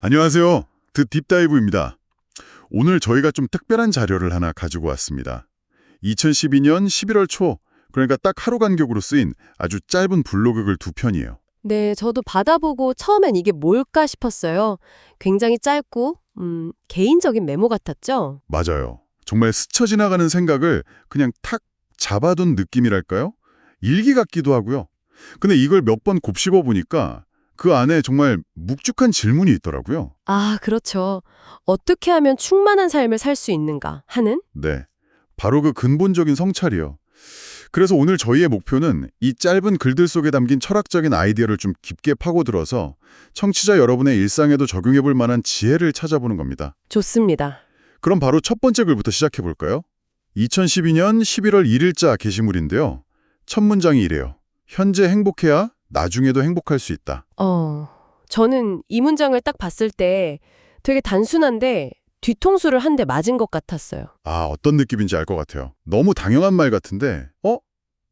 안녕하세요. 드 딥다이브입니다. 오늘 저희가 좀 특별한 자료를 하나 가지고 왔습니다. 2012년 11월 초, 그러니까 딱 하루 간격으로 쓰인 아주 짧은 블로그글 두 편이에요. 네, 저도 받아보고 처음엔 이게 뭘까 싶었어요. 굉장히 짧고, 개인적인 메모 같았죠? 맞아요. 정말 스쳐 지나가는 생각을 그냥 탁 잡아둔 느낌이랄까요? 일기 같기도 하고요. 근데 이걸 몇 번 곱씹어 보니까 그 안에 정말 묵직한 질문이 있더라고요. 아, 그렇죠. 어떻게 하면 충만한 삶을 살 수 있는가 하는? 네, 바로 그 근본적인 성찰이요. 그래서 오늘 저희의 목표는 이 짧은 글들 속에 담긴 철학적인 아이디어를 좀 깊게 파고들어서 청취자 여러분의 일상에도 적용해 볼 만한 지혜를 찾아보는 겁니다. 좋습니다. 그럼 바로 첫 번째 글부터 시작해 볼까요? 2012년 11월 1일자 게시물인데요. 첫 문장이 이래요. 현재 행복해야 나중에도 행복할 수 있다. 저는 이 문장을 딱 봤을 때 되게 단순한데 뒤통수를 한 대 맞은 것 같았어요. 아, 어떤 느낌인지 알 것 같아요. 너무 당연한 말 같은데,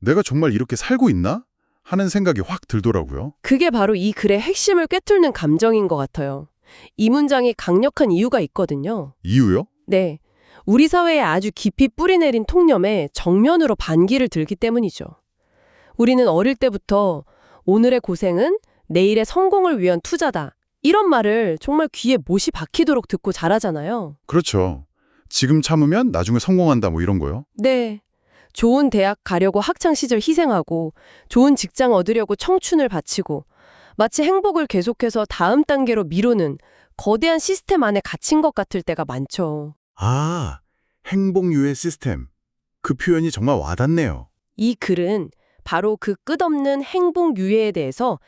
내가 정말 이렇게 살고 있나? 하는 생각이 확 들더라고요. 그게 바로 이 글의 핵심을 꿰뚫는 감정인 것 같아요. 이 문장이 강력한 이유가 있거든요. 이유요? 네. 우리 사회에 아주 깊이 뿌리내린 통념에 정면으로 반기를 들기 때문이죠. 우리는 어릴 때부터 오늘의 고생은 내일의 성공을 위한 투자다. 이런 말을 정말 귀에 못이 박히도록 듣고 자라잖아요. 그렇죠. 지금 참으면 나중에 성공한다 뭐 이런 거요. 네. 좋은 대학 가려고 학창시절 희생하고 좋은 직장 얻으려고 청춘을 바치고 마치 행복을 계속해서 다음 단계로 미루는 거대한 시스템 안에 갇힌 것 같을 때가 많죠. 아, 행복유예 시스템. 그 표현이 정말 와닿네요. 이 글은 바로 그 끝없는 행복 유예에 대해서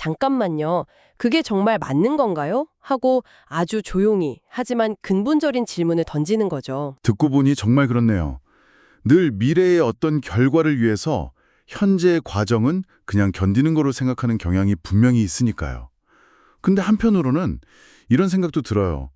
잠깐만요. 그게 정말 맞는 건가요? 하고 아주 조용히 하지만 근본적인 질문을 던지는 거죠. 듣고 보니 정말 그렇네요. 늘 미래의 어떤 결과를 위해서 현재의 과정은 그냥 견디는 거로 생각하는 경향이 분명히 있으니까요. 근데 한편으로는 이런 생각도 들어요.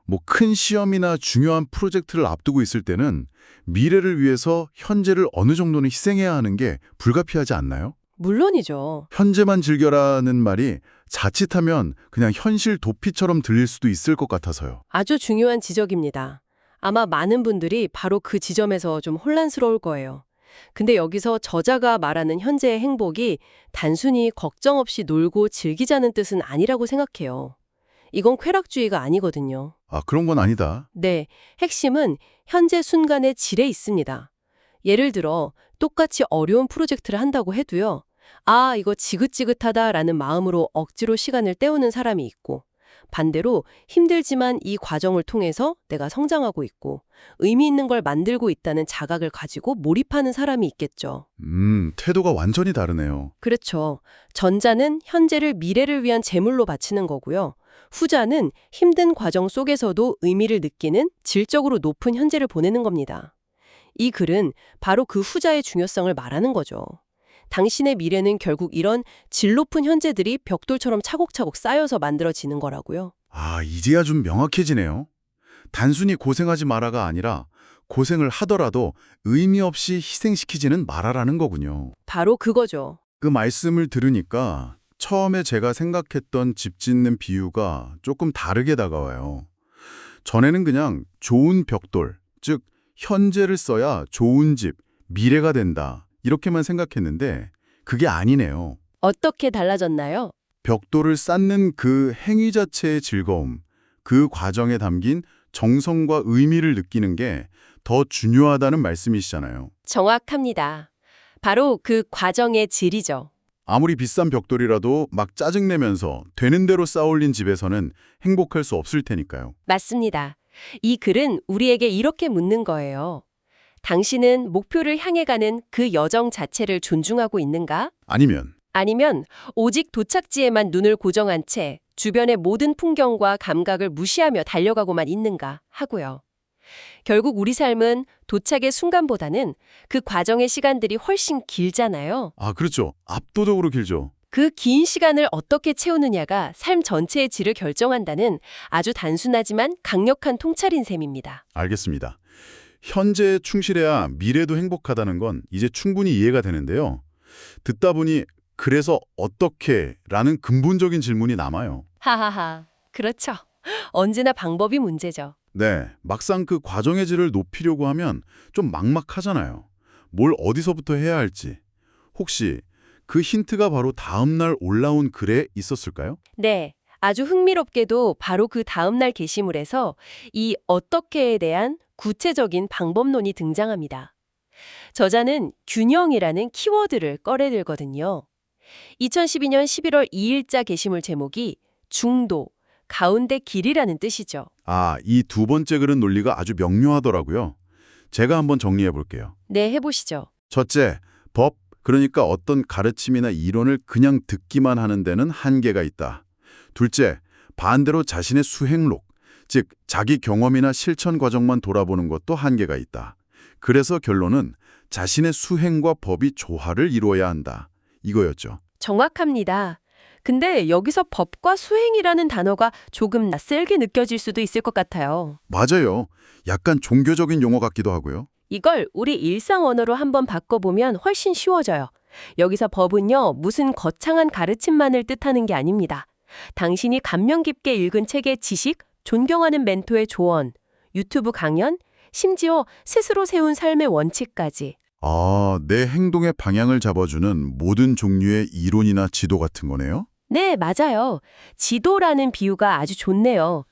뭐 큰 시험이나 중요한 프로젝트를 앞두고 있을 때는 미래를 위해서 현재를 어느 정도는 희생해야 하는 게 불가피하지 않나요? 물론이죠. 현재만 즐겨라는 말이 자칫하면 그냥 현실 도피처럼 들릴 수도 있을 것 같아서요. 아주 중요한 지적입니다. 아마 많은 분들이 바로 그 지점에서 좀 혼란스러울 거예요. 근데 여기서 저자가 말하는 현재의 행복이 단순히 걱정 없이 놀고 즐기자는 뜻은 아니라고 생각해요. 이건 쾌락주의가 아니거든요. 아, 그런 건 아니다. 네, 핵심은 현재 순간의 질에 있습니다. 예를 들어 똑같이 어려운 프로젝트를 한다고 해도요. 아, 이거 지긋지긋하다라는 마음으로 억지로 시간을 때우는 사람이 있고 반대로 힘들지만 이 과정을 통해서 내가 성장하고 있고 의미 있는 걸 만들고 있다는 자각을 가지고 몰입하는 사람이 있겠죠. 태도가 완전히 다르네요. 그렇죠. 전자는 현재를 미래를 위한 제물로 바치는 거고요. 후자는 힘든 과정 속에서도 의미를 느끼는 질적으로 높은 현재를 보내는 겁니다. 이 글은 바로 그 후자의 중요성을 말하는 거죠. 당신의 미래는 결국 이런 질 높은 현재들이 벽돌처럼 차곡차곡 쌓여서 만들어지는 거라고요. 아, 이제야 좀 명확해지네요. 단순히 고생하지 마라가 아니라 고생을 하더라도 의미 없이 희생시키지는 말아라는 거군요. 바로 그거죠. 그 말씀을 들으니까 처음에 제가 생각했던 집 짓는 비유가 조금 다르게 다가와요. 전에는 그냥 좋은 벽돌, 즉 현재를 써야 좋은 집, 미래가 된다 이렇게만 생각했는데 그게 아니네요. 어떻게 달라졌나요? 벽돌을 쌓는 그 행위 자체의 즐거움, 그 과정에 담긴 정성과 의미를 느끼는 게 더 중요하다는 말씀이시잖아요. 정확합니다. 바로 그 과정의 질이죠. 아무리 비싼 벽돌이라도 막 짜증내면서 되는 대로 쌓아올린 집에서는 행복할 수 없을 테니까요. 맞습니다. 이 글은 우리에게 이렇게 묻는 거예요. 당신은 목표를 향해 가는 그 여정 자체를 존중하고 있는가? 아니면 오직 도착지에만 눈을 고정한 채 주변의 모든 풍경과 감각을 무시하며 달려가고만 있는가 하고요. 결국 우리 삶은 도착의 순간보다는 그 과정의 시간들이 훨씬 길잖아요. 아, 그렇죠. 압도적으로 길죠. 그 긴 시간을 어떻게 채우느냐가 삶 전체의 질을 결정한다는 아주 단순하지만 강력한 통찰인 셈입니다. 알겠습니다. 현재에 충실해야 미래도 행복하다는 건 이제 충분히 이해가 되는데요. 듣다 보니 그래서 어떻게? 라는 근본적인 질문이 남아요. 하하하. 그렇죠. 언제나 방법이 문제죠. 네, 막상 그 과정의 질을 높이려고 하면 좀 막막하잖아요. 뭘 어디서부터 해야 할지. 혹시 그 힌트가 바로 다음날 올라온 글에 있었을까요? 네. 아주 흥미롭게도 바로 그 다음날 게시물에서 이 어떻게에 대한 구체적인 방법론이 등장합니다. 저자는 균형이라는 키워드를 꺼내들거든요. 2012년 11월 2일자 게시물 제목이 중도, 가운데 길이라는 뜻이죠. 아, 이 두 번째 글은 논리가 아주 명료하더라고요. 제가 한번 정리해 볼게요. 네, 해보시죠. 첫째, 법, 그러니까 어떤 가르침이나 이론을 그냥 듣기만 하는 데는 한계가 있다. 둘째, 반대로 자신의 수행록, 즉 자기 경험이나 실천 과정만 돌아보는 것도 한계가 있다. 그래서 결론은 자신의 수행과 법이 조화를 이루어야 한다. 이거였죠. 정확합니다. 근데 여기서 법과 수행이라는 단어가 조금 낯설게 느껴질 수도 있을 것 같아요. 맞아요. 약간 종교적인 용어 같기도 하고요. 이걸 우리 일상 언어로 한번 바꿔보면 훨씬 쉬워져요. 여기서 법은요, 무슨 거창한 가르침만을 뜻하는 게 아닙니다. 당신이 감명 깊게 읽은 책의 지식, 존경하는 멘토의 조언, 유튜브 강연, 심지어 스스로 세운 삶의 원칙까지. 아, 내 행동의 방향을 잡아주는 모든 종류의 이론이나 지도 같은 거네요? 네, 맞아요. 지도라는 비유가 아주 좋네요.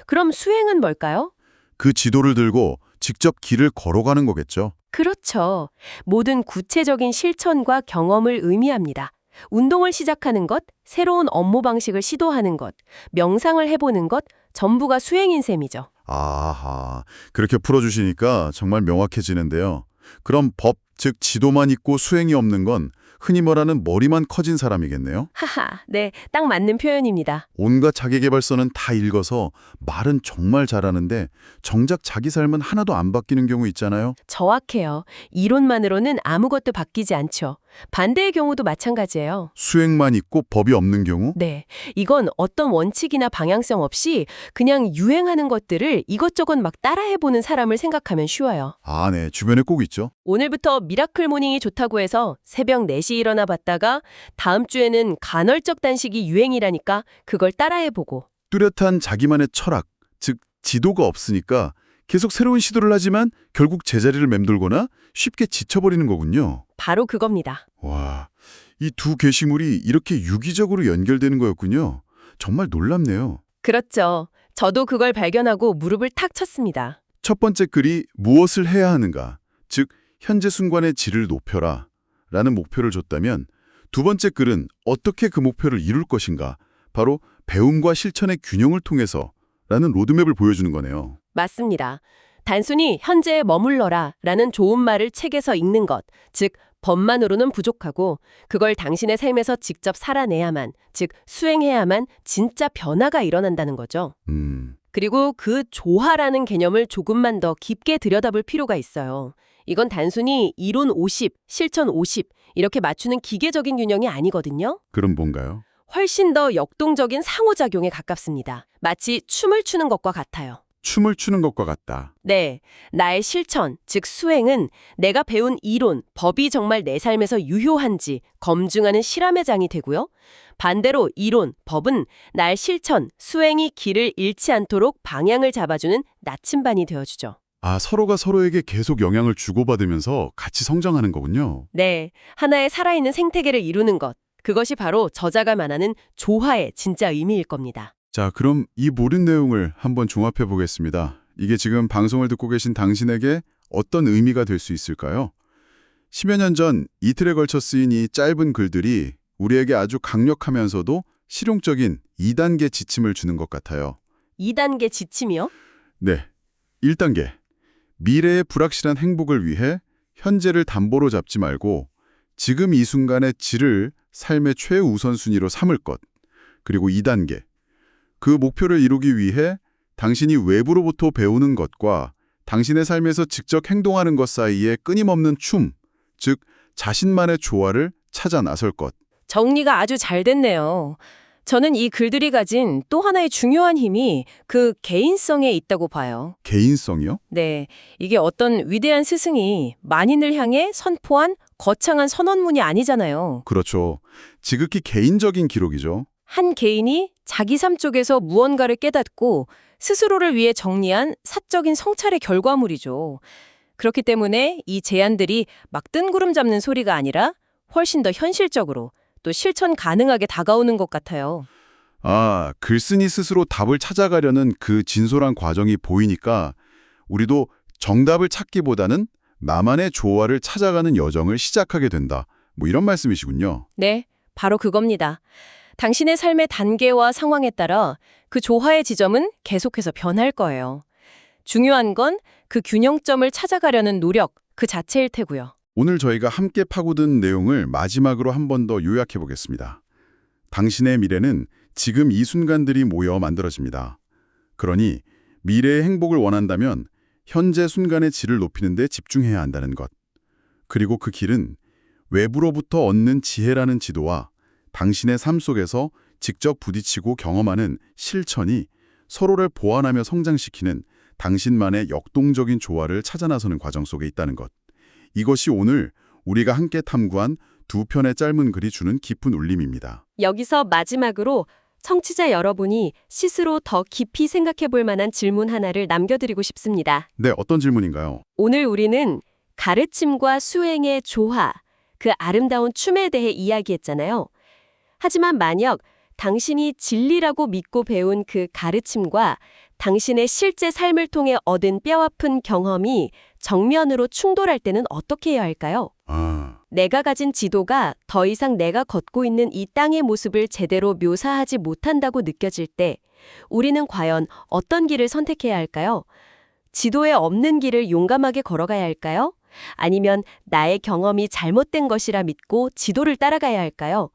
그럼 수행은 뭘까요? 그 지도를 들고 직접 길을 걸어가는 거겠죠. 그렇죠. 모든 구체적인 실천과 경험을 의미합니다. 운동을 시작하는 것, 새로운 업무 방식을 시도하는 것, 명상을 해보는 것, 전부가 수행인 셈이죠. 아하, 그렇게 풀어주시니까 정말 명확해지는데요. 그럼 법, 즉 지도만 있고 수행이 없는 건 흔히 말하는 머리만 커진 사람이겠네요? 하하, 네, 딱 맞는 표현입니다. 온갖 자기계발서는 다 읽어서 말은 정말 잘하는데 정작 자기 삶은 하나도 안 바뀌는 경우 있잖아요. 정확해요. 이론만으로는 아무것도 바뀌지 않죠. 반대의 경우도 마찬가지예요. 수행만 있고 법이 없는 경우? 네, 이건 어떤 원칙이나 방향성 없이 그냥 유행하는 것들을 이것저것 막 따라해보는 사람을 생각하면 쉬워요. 아, 네. 주변에 꼭 있죠. 오늘부터 미라클 모닝이 좋다고 해서 새벽 4시 일어나 봤다가 다음 주에는 간헐적 단식이 유행이라니까 그걸 따라해보고. 뚜렷한 자기만의 철학, 즉 지도가 없으니까 계속 새로운 시도를 하지만 결국 제자리를 맴돌거나 쉽게 지쳐버리는 거군요. 바로 그겁니다. 와, 이 두 게시물이 이렇게 유기적으로 연결되는 거였군요. 정말 놀랍네요. 그렇죠. 저도 그걸 발견하고 무릎을 탁 쳤습니다. 첫 번째 글이 무엇을 해야 하는가, 즉 현재 순간의 질을 높여라 라는 목표를 줬다면 두 번째 글은 어떻게 그 목표를 이룰 것인가, 바로 배움과 실천의 균형을 통해서 라는 로드맵을 보여주는 거네요. 맞습니다. 단순히 현재에 머물러라 라는 좋은 말을 책에서 읽는 것, 즉 법만으로는 부족하고 그걸 당신의 삶에서 직접 살아내야만, 즉 수행해야만 진짜 변화가 일어난다는 거죠. 그리고 그 조화라는 개념을 조금만 더 깊게 들여다볼 필요가 있어요. 이건 단순히 이론 50, 실천 50 이렇게 맞추는 기계적인 균형이 아니거든요. 그럼 뭔가요? 훨씬 더 역동적인 상호작용에 가깝습니다. 마치 춤을 추는 것과 같아요. 춤을 추는 것과 같다. 네, 나의 실천, 즉 수행은 내가 배운 이론, 법이 정말 내 삶에서 유효한지 검증하는 실험의 장이 되고요. 반대로 이론, 법은 나의 실천, 수행이 길을 잃지 않도록 방향을 잡아주는 나침반이 되어주죠. 아, 서로가 서로에게 계속 영향을 주고받으면서 같이 성장하는 거군요. 네, 하나의 살아있는 생태계를 이루는 것, 그것이 바로 저자가 말하는 조화의 진짜 의미일 겁니다. 자, 그럼 이 모든 내용을 한번 종합해 보겠습니다. 이게 지금 방송을 듣고 계신 당신에게 어떤 의미가 될 수 있을까요? 10여 년 전 이틀에 걸쳐 쓰인 이 짧은 글들이 우리에게 아주 강력하면서도 실용적인 2단계 지침을 주는 것 같아요. 2단계 지침이요? 네, 1단계. 미래의 불확실한 행복을 위해 현재를 담보로 잡지 말고 지금 이 순간의 질을 삶의 최우선순위로 삼을 것. 그리고 2단계. 그 목표를 이루기 위해 당신이 외부로부터 배우는 것과 당신의 삶에서 직접 행동하는 것 사이에 끊임없는 춤, 즉 자신만의 조화를 찾아 나설 것. 정리가 아주 잘 됐네요. 저는 이 글들이 가진 또 하나의 중요한 힘이 그 개인성에 있다고 봐요. 개인성이요? 네, 이게 어떤 위대한 스승이 만인을 향해 선포한 거창한 선언문이 아니잖아요. 그렇죠. 지극히 개인적인 기록이죠. 한 개인이 자기 삶 속에서 무언가를 깨닫고 스스로를 위해 정리한 사적인 성찰의 결과물이죠. 그렇기 때문에 이 제안들이 막 뜬구름 잡는 소리가 아니라 훨씬 더 현실적으로 또 실천 가능하게 다가오는 것 같아요. 아, 글쓴이 스스로 답을 찾아가려는 그 진솔한 과정이 보이니까 우리도 정답을 찾기보다는 나만의 조화를 찾아가는 여정을 시작하게 된다. 뭐 이런 말씀이시군요. 네, 바로 그겁니다. 당신의 삶의 단계와 상황에 따라 그 조화의 지점은 계속해서 변할 거예요. 중요한 건 그 균형점을 찾아가려는 노력 그 자체일 테고요. 오늘 저희가 함께 파고든 내용을 마지막으로 한 번 더 요약해 보겠습니다. 당신의 미래는 지금 이 순간들이 모여 만들어집니다. 그러니 미래의 행복을 원한다면 현재 순간의 질을 높이는 데 집중해야 한다는 것. 그리고 그 길은 외부로부터 얻는 지혜라는 지도와 당신의 삶 속에서 직접 부딪히고 경험하는 실천이 서로를 보완하며 성장시키는 당신만의 역동적인 조화를 찾아 나서는 과정 속에 있다는 것. 이것이 오늘 우리가 함께 탐구한 두 편의 짧은 글이 주는 깊은 울림입니다. 여기서 마지막으로 청취자 여러분이 스스로 더 깊이 생각해 볼 만한 질문 하나를 남겨드리고 싶습니다. 네, 어떤 질문인가요? 오늘 우리는 가르침과 수행의 조화, 그 아름다운 춤에 대해 이야기했잖아요. 하지만 만약 당신이 진리라고 믿고 배운 그 가르침과 당신의 실제 삶을 통해 얻은 뼈아픈 경험이 정면으로 충돌할 때는 어떻게 해야 할까요? 내가 가진 지도가 더 이상 내가 걷고 있는 이 땅의 모습을 제대로 묘사하지 못한다고 느껴질 때 우리는 과연 어떤 길을 선택해야 할까요? 지도에 없는 길을 용감하게 걸어가야 할까요? 아니면 나의 경험이 잘못된 것이라 믿고 지도를 따라가야 할까요?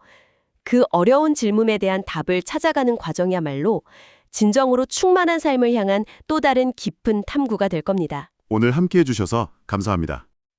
그 어려운 질문에 대한 답을 찾아가는 과정이야말로 진정으로 충만한 삶을 향한 또 다른 깊은 탐구가 될 겁니다. 오늘 함께해 주셔서 감사합니다.